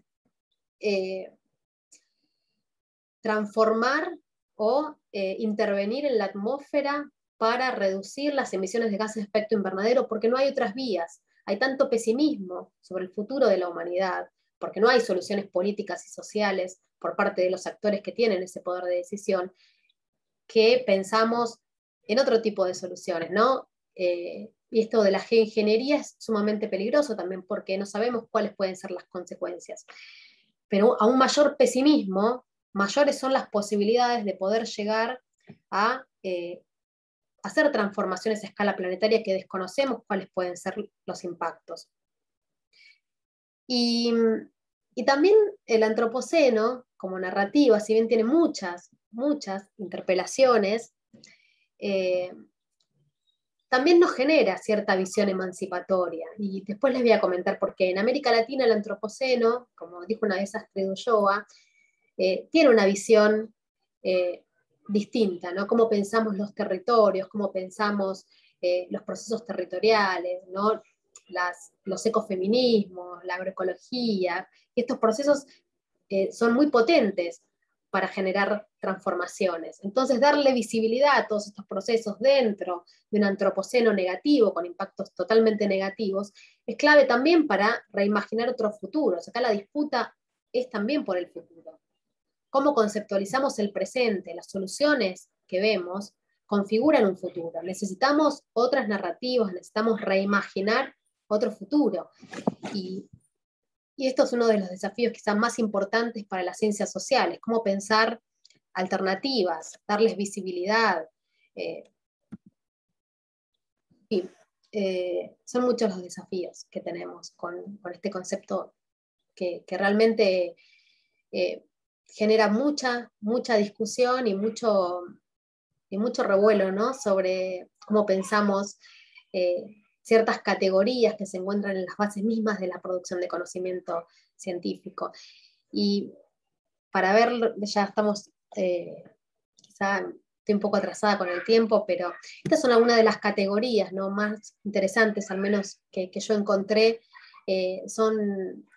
transformar o intervenir en la atmósfera para reducir las emisiones de gases de efecto invernadero, porque no hay otras vías. Hay tanto pesimismo sobre el futuro de la humanidad, porque no hay soluciones políticas y sociales por parte de los actores que tienen ese poder de decisión, que pensamos en otro tipo de soluciones, ¿no? Y esto de la geoingeniería es sumamente peligroso también, porque no sabemos cuáles pueden ser las consecuencias. Pero a un mayor pesimismo, mayores son las posibilidades de poder llegar a hacer transformaciones a escala planetaria que desconocemos cuáles pueden ser los impactos. Y también el antropoceno, como narrativa, si bien tiene muchas interpelaciones, también nos genera cierta visión emancipatoria. Y después les voy a comentar por qué. En América Latina el antropoceno, como dijo una vez Astrid Ulloa, tiene una visión distinta, ¿no? Cómo pensamos los territorios, cómo pensamos los procesos territoriales, ¿no? Los ecofeminismos, la agroecología. Y estos procesos son muy potentes para generar transformaciones. Entonces, darle visibilidad a todos estos procesos dentro de un antropoceno negativo, con impactos totalmente negativos, es clave también para reimaginar otros futuros. Acá la disputa es también por el futuro. Cómo conceptualizamos el presente, las soluciones que vemos configuran un futuro. Necesitamos otras narrativas, necesitamos reimaginar otro futuro. Y esto es uno de los desafíos quizás más importantes para las ciencias sociales, cómo pensar alternativas, darles visibilidad. Son muchos los desafíos que tenemos con este concepto que realmente genera mucha discusión y mucho revuelo, ¿no?, sobre cómo pensamos ciertas categorías que se encuentran en las bases mismas de la producción de conocimiento científico. Y para ver, ya estamos, quizá estoy un poco atrasada con el tiempo, pero estas son algunas de las categorías, ¿no?, más interesantes, al menos que yo encontré,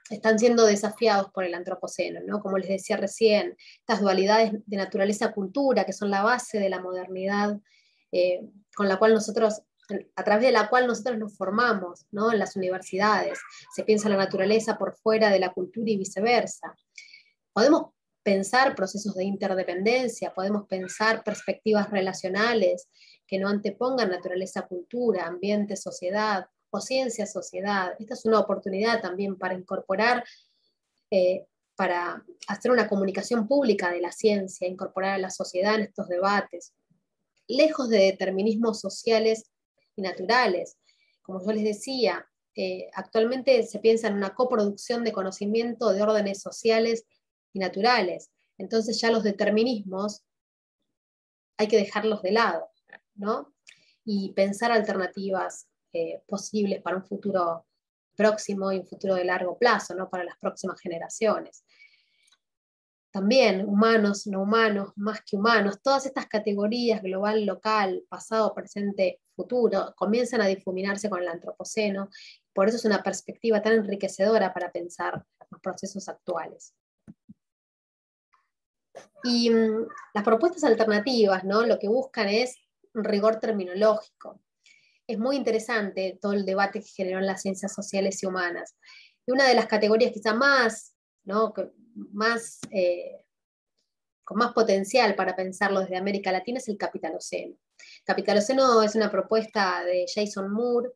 están siendo desafiados por el antropoceno, ¿no? Como les decía recién, estas dualidades de naturaleza-cultura, que son la base de la modernidad, con la cual a través de la cual nosotros nos formamos, ¿no?, en las universidades. Se piensa la naturaleza por fuera de la cultura y viceversa. Podemos pensar procesos de interdependencia, podemos pensar perspectivas relacionales que no antepongan naturaleza-cultura, ambiente-sociedad, o ciencia-sociedad. Esta es una oportunidad también para incorporar, para hacer una comunicación pública de la ciencia, incorporar a la sociedad en estos debates, lejos de determinismos sociales y naturales. Como yo les decía, actualmente se piensa en una coproducción de conocimiento de órdenes sociales y naturales. Entonces ya los determinismos hay que dejarlos de lado, ¿no? Y pensar alternativas posibles para un futuro próximo y un futuro de largo plazo, ¿no?, para las próximas generaciones. También humanos, no humanos, más que humanos, todas estas categorías, global, local, pasado, presente, futuro, comienzan a difuminarse con el antropoceno. Por eso es una perspectiva tan enriquecedora para pensar los procesos actuales. Y las propuestas alternativas, ¿no?, lo que buscan es un rigor terminológico. Es muy interesante todo el debate que generó en las ciencias sociales y humanas. Y una de las categorías quizá más, ¿no?, con más potencial para pensarlo desde América Latina es el capitaloceno. Capitaloceno es una propuesta de Jason Moore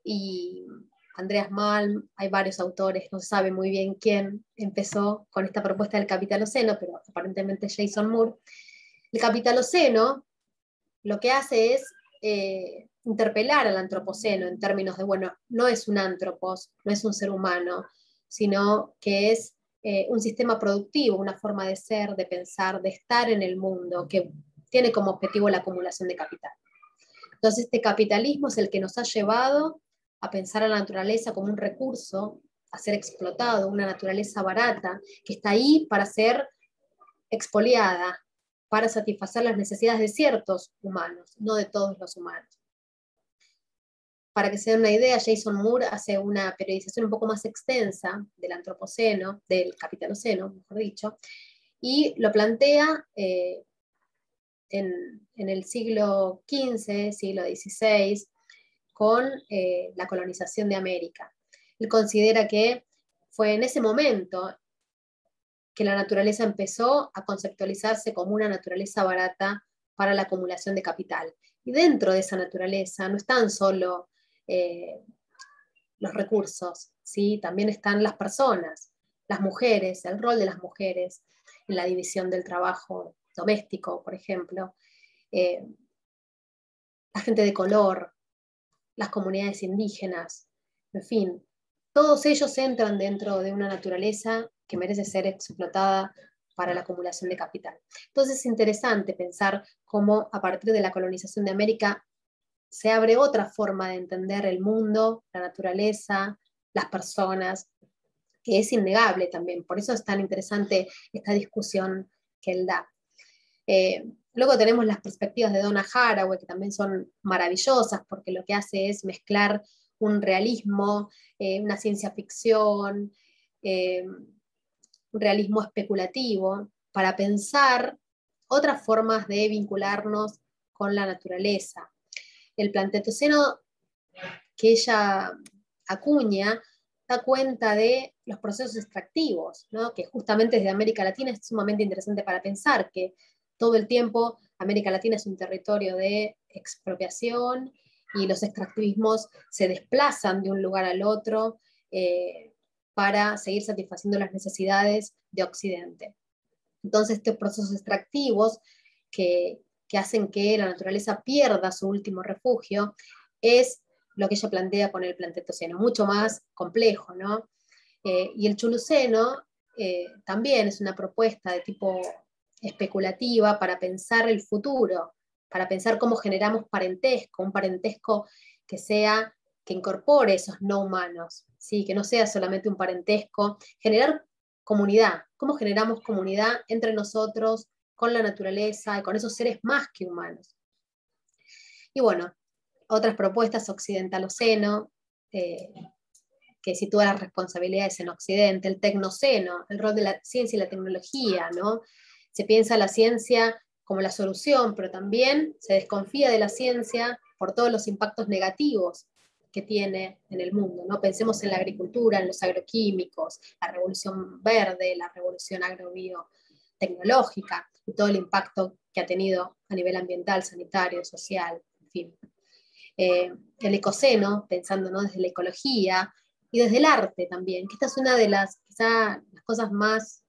y Andreas Malm. Hay varios autores, no se sabe muy bien quién empezó con esta propuesta del capitaloceno, pero aparentemente Jason Moore. El capitaloceno lo que hace es interpelar al antropoceno en términos de, bueno, no es un antropos, no es un ser humano, sino que es un sistema productivo, una forma de ser, de pensar, de estar en el mundo, que tiene como objetivo la acumulación de capital. Entonces, este capitalismo es el que nos ha llevado a pensar a la naturaleza como un recurso a ser explotado, una naturaleza barata, que está ahí para ser expoliada, para satisfacer las necesidades de ciertos humanos, no de todos los humanos. Para que se den una idea, Jason Moore hace una periodización un poco más extensa del antropoceno, del capitaloceno, mejor dicho, y lo plantea en el siglo XV, siglo XVI, con la colonización de América. Él considera que fue en ese momento que la naturaleza empezó a conceptualizarse como una naturaleza barata para la acumulación de capital. Y dentro de esa naturaleza no están solo los recursos, ¿sí? También están las personas, las mujeres, el rol de las mujeres en la división del trabajo doméstico, por ejemplo, la gente de color, las comunidades indígenas, en fin, todos ellos entran dentro de una naturaleza que merece ser explotada para la acumulación de capital. Entonces es interesante pensar cómo a partir de la colonización de América se abre otra forma de entender el mundo, la naturaleza, las personas, que es innegable también. Por eso es tan interesante esta discusión que él da. Luego tenemos las perspectivas de Donna Haraway, que también son maravillosas, porque lo que hace es mezclar un realismo, una ciencia ficción, un realismo especulativo, para pensar otras formas de vincularnos con la naturaleza. El Plantetoceno que ella acuña da cuenta de los procesos extractivos, ¿no? Que justamente desde América Latina es sumamente interesante para pensar que todo el tiempo América Latina es un territorio de expropiación y los extractivismos se desplazan de un lugar al otro para seguir satisfaciendo las necesidades de Occidente. Entonces, estos procesos extractivos que hacen que la naturaleza pierda su último refugio es lo que ella plantea con el Plantetoceno, mucho más complejo, ¿no? Y el Chuluceno también es una propuesta de tipo especulativa para pensar el futuro, para pensar cómo generamos parentesco, un parentesco que incorpore esos no humanos, ¿sí? Que no sea solamente un parentesco, generar comunidad, cómo generamos comunidad entre nosotros, con la naturaleza y con esos seres más que humanos. Y bueno, otras propuestas, occidentaloceno, que sitúa las responsabilidades en Occidente, el tecnoceno, el rol de la ciencia y la tecnología, ¿no? Se piensa la ciencia como la solución, pero también se desconfía de la ciencia por todos los impactos negativos que tiene en el mundo, ¿no? Pensemos en la agricultura, en los agroquímicos, la revolución verde, la revolución agrobiotecnológica, y todo el impacto que ha tenido a nivel ambiental, sanitario, social, en fin. El ecoceno, pensando, ¿no?, desde la ecología y desde el arte también, que esta es una de las, quizá, las cosas más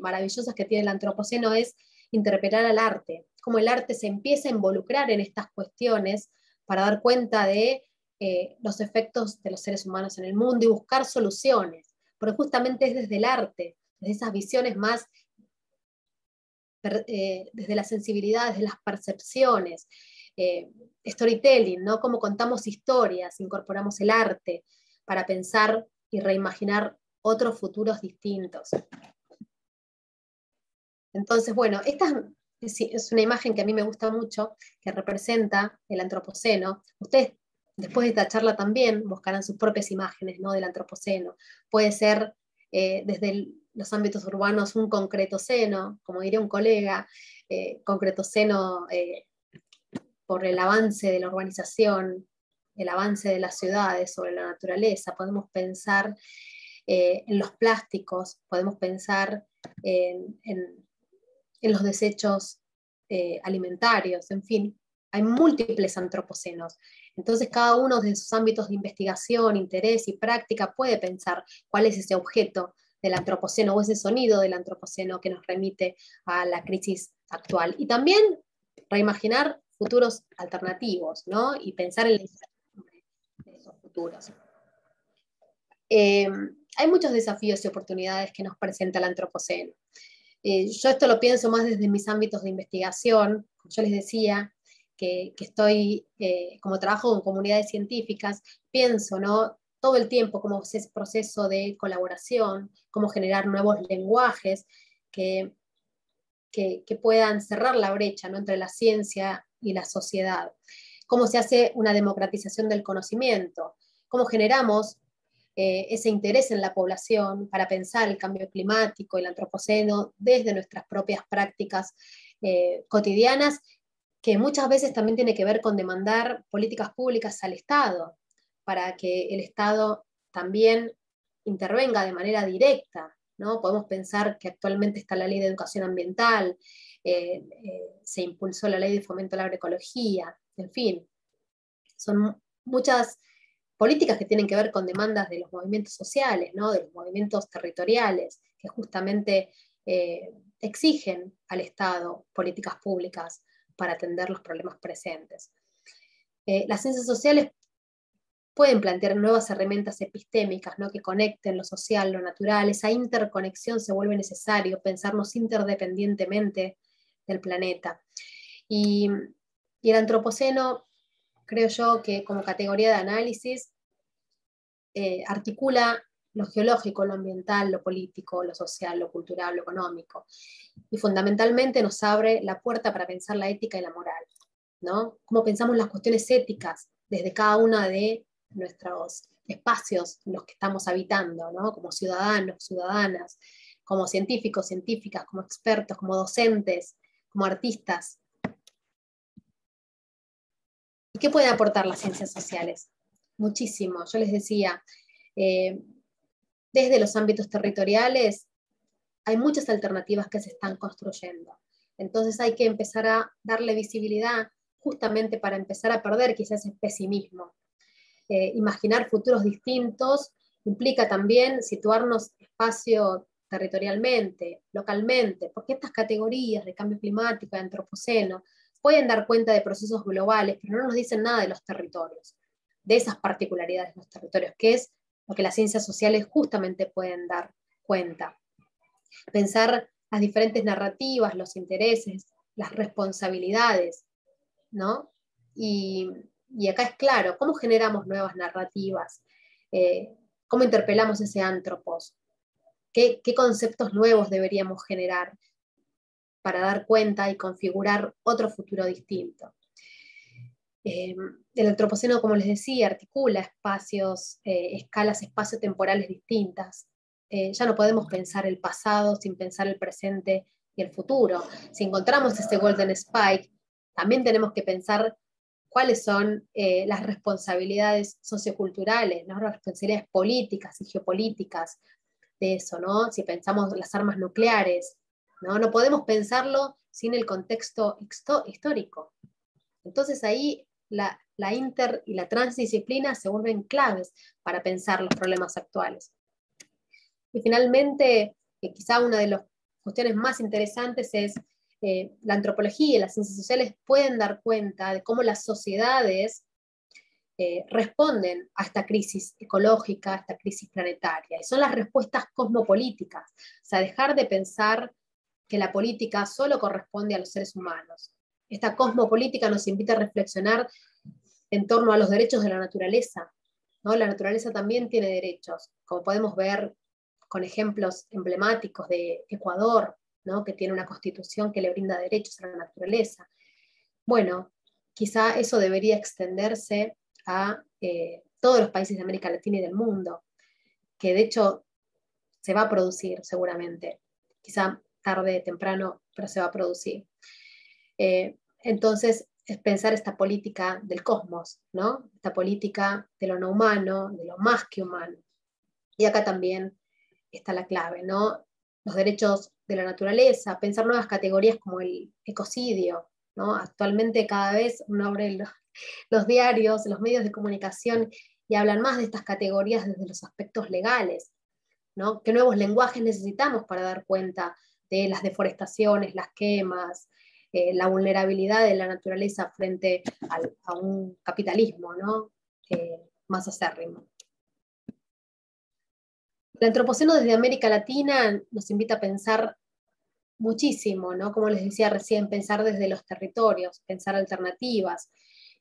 maravillosas que tiene el antropoceno, es interpretar al arte, cómo el arte se empieza a involucrar en estas cuestiones para dar cuenta de los efectos de los seres humanos en el mundo y buscar soluciones, porque justamente es desde el arte, desde esas visiones más, desde la sensibilidad, desde las percepciones, storytelling, ¿no? Cómo contamos historias, incorporamos el arte para pensar y reimaginar otros futuros distintos. Entonces, bueno, esta es una imagen que a mí me gusta mucho, que representa el antropoceno. Ustedes, después de esta charla también, buscarán sus propias imágenes, ¿no?, del antropoceno. Puede ser desde los ámbitos urbanos un concretoceno, como diría un colega, concretoceno por el avance de la urbanización, el avance de las ciudades sobre la naturaleza. Podemos pensar en los plásticos, podemos pensar en los desechos alimentarios, en fin, hay múltiples antropocenos. Entonces cada uno de sus ámbitos de investigación, interés y práctica puede pensar cuál es ese objeto del antropoceno o ese sonido del antropoceno que nos remite a la crisis actual. Y también reimaginar futuros alternativos, ¿no? Y pensar en la incertidumbre de esos futuros. Hay muchos desafíos y oportunidades que nos presenta el antropoceno. Yo esto lo pienso más desde mis ámbitos de investigación. Como yo les decía, que estoy, como trabajo con comunidades científicas, pienso, ¿no?, todo el tiempo cómo es ese proceso de colaboración, cómo generar nuevos lenguajes que puedan cerrar la brecha, ¿no?, entre la ciencia y la sociedad. Cómo se hace una democratización del conocimiento, cómo generamos ese interés en la población para pensar el cambio climático y el antropoceno desde nuestras propias prácticas cotidianas, que muchas veces también tiene que ver con demandar políticas públicas al Estado, para que el Estado también intervenga de manera directa, ¿no? Podemos pensar que actualmente está la Ley de Educación Ambiental, se impulsó la Ley de Fomento a la Agroecología, en fin, son muchas políticas que tienen que ver con demandas de los movimientos sociales, ¿no?, de los movimientos territoriales, que justamente exigen al Estado políticas públicas para atender los problemas presentes. Las ciencias sociales pueden plantear nuevas herramientas epistémicas, ¿no?, que conecten lo social, lo natural. Esa interconexión se vuelve necesario, pensarnos interdependientemente del planeta. Y el antropoceno, creo yo que como categoría de análisis, articula lo geológico, lo ambiental, lo político, lo social, lo cultural, lo económico. Y fundamentalmente nos abre la puerta para pensar la ética y la moral, ¿no? Cómo pensamos las cuestiones éticas desde cada una de nuestros espacios en los que estamos habitando, ¿no?, como ciudadanos, ciudadanas, como científicos, científicas, como expertos, como docentes, como artistas. ¿Y qué pueden aportar las ciencias sociales? Muchísimo. Yo les decía, desde los ámbitos territoriales hay muchas alternativas que se están construyendo. Entonces hay que empezar a darle visibilidad justamente para empezar a perder quizás ese pesimismo. Imaginar futuros distintos implica también situarnos espacio territorialmente, localmente, porque estas categorías de cambio climático, de antropoceno, pueden dar cuenta de procesos globales, pero no nos dicen nada de los territorios, de esas particularidades de los territorios, que es lo que las ciencias sociales justamente pueden dar cuenta. Pensar las diferentes narrativas, los intereses, las responsabilidades, ¿no? Y acá es claro, ¿cómo generamos nuevas narrativas? ¿Cómo interpelamos ese antropos? ¿Qué conceptos nuevos deberíamos generar para dar cuenta y configurar otro futuro distinto? El antropoceno, como les decía, articula espacios, escalas espacio-temporales distintas. Ya no podemos pensar el pasado sin pensar el presente y el futuro. Si encontramos ese golden spike, también tenemos que pensar cuáles son las responsabilidades socioculturales, ¿no?, las responsabilidades políticas y geopolíticas de eso, ¿no? Si pensamos las armas nucleares, ¿no? No podemos pensarlo sin el contexto histórico. Entonces ahí la inter y la transdisciplina se vuelven claves para pensar los problemas actuales. Y finalmente, quizá una de las cuestiones más interesantes es la antropología y las ciencias sociales pueden dar cuenta de cómo las sociedades responden a esta crisis ecológica, a esta crisis planetaria. Y son las respuestas cosmopolíticas, o sea, dejar de pensar que la política solo corresponde a los seres humanos. Esta cosmopolítica nos invita a reflexionar en torno a los derechos de la naturaleza, ¿no? La naturaleza también tiene derechos, como podemos ver con ejemplos emblemáticos de Ecuador, ¿no?, que tiene una constitución que le brinda derechos a la naturaleza. Bueno, quizá eso debería extenderse a todos los países de América Latina y del mundo, que de hecho se va a producir seguramente, quizá tarde, temprano, pero se va a producir. Entonces, es pensar esta política del cosmos, ¿no?, esta política de lo no humano, de lo más que humano. Y acá también está la clave, ¿no?, los derechos de la naturaleza, pensar nuevas categorías como el ecocidio, ¿no? Actualmente cada vez uno abre los diarios, los medios de comunicación y hablan más de estas categorías desde los aspectos legales, ¿no? ¿Qué nuevos lenguajes necesitamos para dar cuenta de las deforestaciones, las quemas, la vulnerabilidad de la naturaleza frente a un capitalismo, ¿no? Más acérrimo. El antropoceno desde América Latina nos invita a pensar muchísimo, ¿no? Como les decía recién, pensar desde los territorios, pensar alternativas,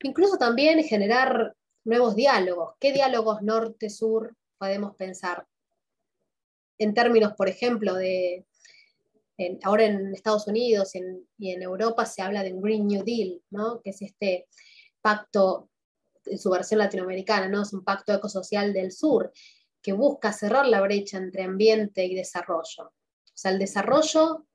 incluso también generar nuevos diálogos. ¿Qué diálogos norte-sur podemos pensar? En términos, por ejemplo, ahora en Estados Unidos y en Europa se habla de un Green New Deal, ¿no? Que es este pacto, en su versión latinoamericana, ¿no? Es un pacto ecosocial del sur, que busca cerrar la brecha entre ambiente y desarrollo. O sea, el desarrollo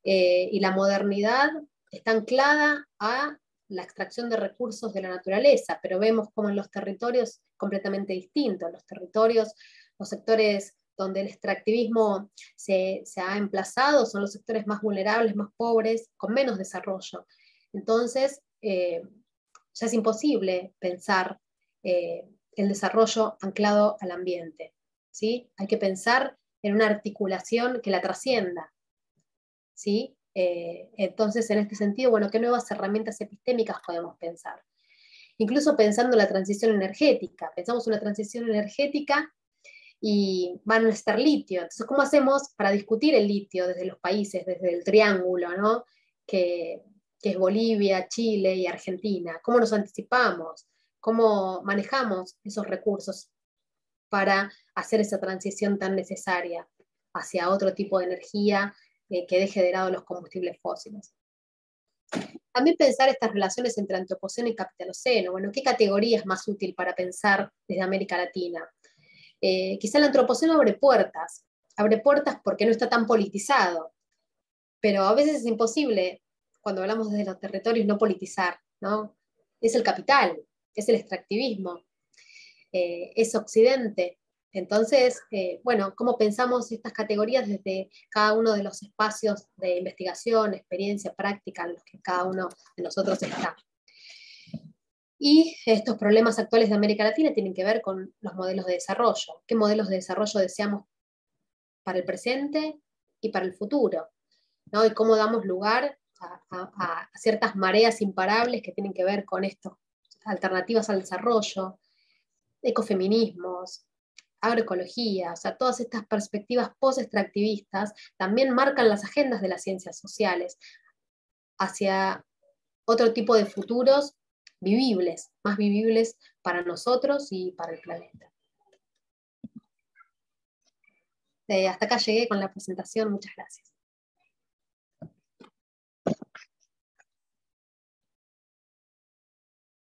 y la modernidad está anclada a la extracción de recursos de la naturaleza, pero vemos como en los territorios completamente distintos, los territorios, los sectores donde el extractivismo se ha emplazado son los sectores más vulnerables, más pobres, con menos desarrollo. Entonces, ya es imposible pensar el desarrollo anclado al ambiente, ¿sí? Hay que pensar en una articulación que la trascienda, ¿sí? Entonces, en este sentido, bueno, ¿qué nuevas herramientas epistémicas podemos pensar? Incluso pensando en la transición energética. Pensamos una transición energética y van a necesitar litio. Entonces, ¿cómo hacemos para discutir el litio desde los países, desde el triángulo, ¿no? que es Bolivia, Chile y Argentina? ¿Cómo nos anticipamos? ¿Cómo manejamos esos recursos para hacer esa transición tan necesaria hacia otro tipo de energía que deje de lado los combustibles fósiles? También pensar estas relaciones entre antropoceno y capitaloceno. Bueno, ¿qué categoría es más útil para pensar desde América Latina? Quizá el antropoceno abre puertas porque no está tan politizado, pero a veces es imposible, cuando hablamos desde los territorios, no politizar, ¿no? Es el capital, es el extractivismo, es Occidente. Entonces, bueno, ¿cómo pensamos estas categorías desde cada uno de los espacios de investigación, experiencia, práctica en los que cada uno de nosotros está? Y estos problemas actuales de América Latina tienen que ver con los modelos de desarrollo. ¿Qué modelos de desarrollo deseamos para el presente y para el futuro? ¿No? Y cómo damos lugar a ciertas mareas imparables que tienen que ver con estas alternativas al desarrollo, ecofeminismos, agroecología, o sea, todas estas perspectivas post-extractivistas también marcan las agendas de las ciencias sociales hacia otro tipo de futuros vivibles, más vivibles para nosotros y para el planeta. Hasta acá llegué con la presentación, muchas gracias.